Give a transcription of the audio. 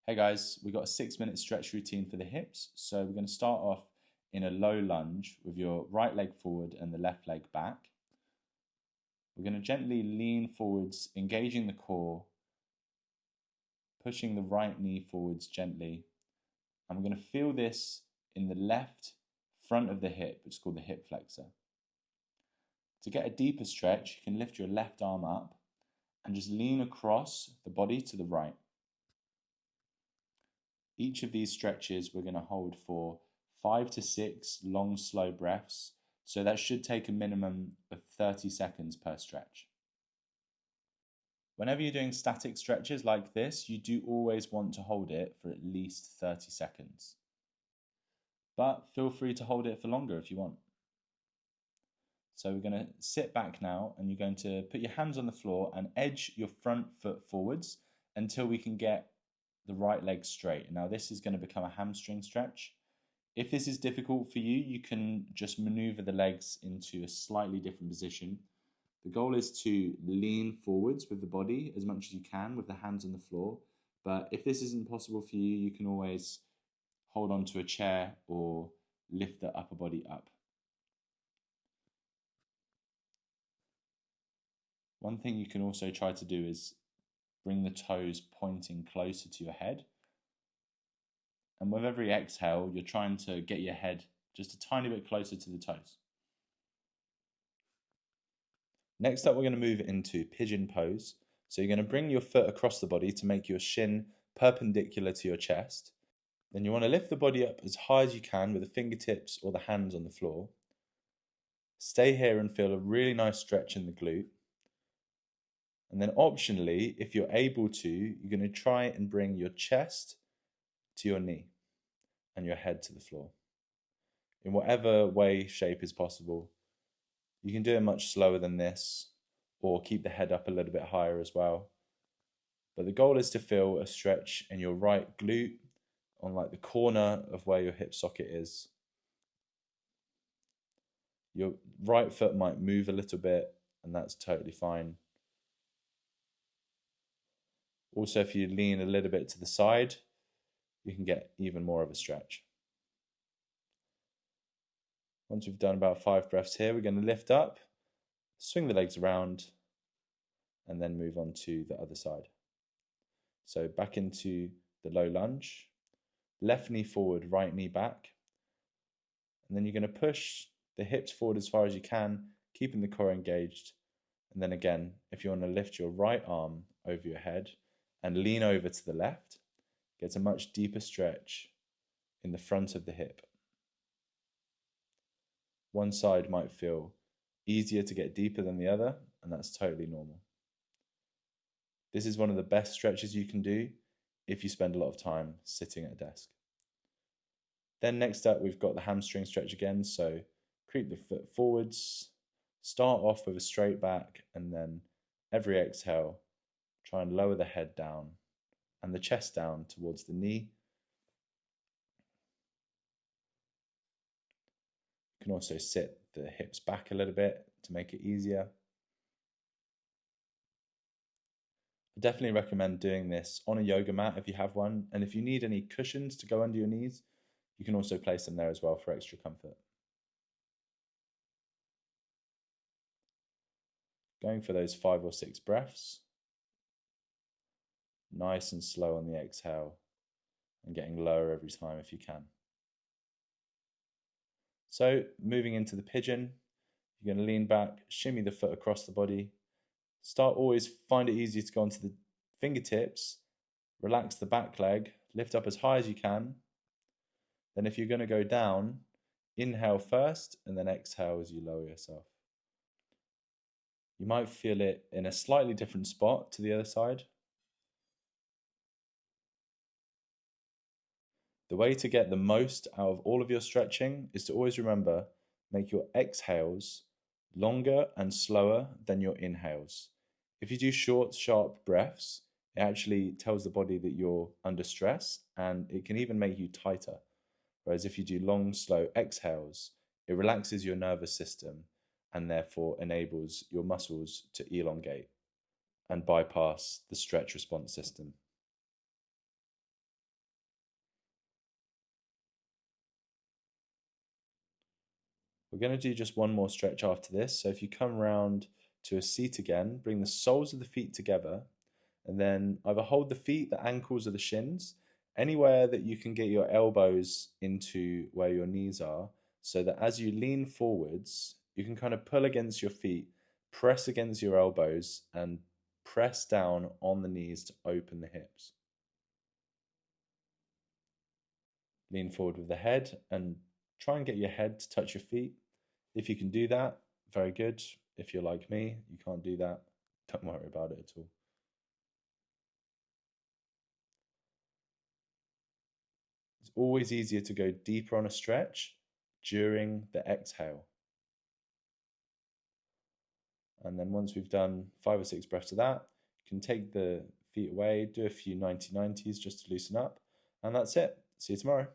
Hey guys, we've got a 6-minute stretch routine for the hips. So we're going to start off in a low lunge with your right leg forward and the left leg back. We're going to gently lean forwards, engaging the core, pushing the right knee forwards gently. And we're going to feel this in the left front of the hip, which is called the hip flexor. To get a deeper stretch, you can lift your left arm up and just lean across the body to the right. Each of these stretches we're going to hold for 5 to 6 long, slow breaths. So that should take a minimum of 30 seconds per stretch. Whenever you're doing static stretches like this, you do always want to hold it for at least 30 seconds. But feel free to hold it for longer if you want. So we're going to sit back now and you're going to put your hands on the floor and edge your front foot forwards until we can get the right leg straight. Now this is going to become a hamstring stretch. If this is difficult for you, you can just maneuver the legs into a slightly different position. The goal is to lean forwards with the body as much as you can with the hands on the floor. But if this isn't possible for you, you can always hold on to a chair or lift the upper body up. One thing you can also try to do is bring the toes pointing closer to your head. And with every exhale, you're trying to get your head just a tiny bit closer to the toes. Next up, we're going to move into pigeon pose. So you're going to bring your foot across the body to make your shin perpendicular to your chest. Then you want to lift the body up as high as you can with the fingertips or the hands on the floor. Stay here and feel a really nice stretch in the glute. And then optionally, if you're able to, you're going to try and bring your chest to your knee and your head to the floor. In whatever way, shape is possible. You can do it much slower than this or keep the head up a little bit higher as well. But the goal is to feel a stretch in your right glute on like the corner of where your hip socket is. Your right foot might move a little bit and that's totally fine. Also, if you lean a little bit to the side, you can get even more of a stretch. Once we've done about 5 breaths here, we're going to lift up, swing the legs around, and then move on to the other side. So back into the low lunge, left knee forward, right knee back. And then you're going to push the hips forward as far as you can, keeping the core engaged. And then again, if you want to lift your right arm over your head and lean over to the left, get a much deeper stretch in the front of the hip. One side might feel easier to get deeper than the other, and that's totally normal. This is one of the best stretches you can do if you spend a lot of time sitting at a desk. Then next up, we've got the hamstring stretch again. So creep the foot forwards, start off with a straight back, and then every exhale, try and lower the head down and the chest down towards the knee. You can also sit the hips back a little bit to make it easier. I definitely recommend doing this on a yoga mat if you have one, and if you need any cushions to go under your knees, you can also place them there as well for extra comfort. Going for those 5 or 6 breaths. Nice and slow on the exhale and getting lower every time if you can. So moving into the pigeon, you're going to lean back, shimmy the foot across the body. Always find it easy to go onto the fingertips, relax the back leg, lift up as high as you can. Then if you're going to go down, inhale first and then exhale as you lower yourself. You might feel it in a slightly different spot to the other side. The way to get the most out of all of your stretching is to always remember, make your exhales longer and slower than your inhales. If you do short, sharp breaths, it actually tells the body that you're under stress and it can even make you tighter. Whereas if you do long, slow exhales, it relaxes your nervous system and therefore enables your muscles to elongate and bypass the stretch response system. We're going to do just one more stretch after this. So if you come round to a seat again, bring the soles of the feet together, and then either hold the feet, the ankles, or the shins, anywhere that you can get your elbows into where your knees are, so that as you lean forwards, you can kind of pull against your feet, press against your elbows, and press down on the knees to open the hips. Lean forward with the head and try and get your head to touch your feet. If you can do that, very good. If you're like me, you can't do that, don't worry about it at all. It's always easier to go deeper on a stretch during the exhale. And then once we've done 5 or 6 breaths of that, you can take the feet away, do a few 90-90s just to loosen up, and that's it. See you tomorrow.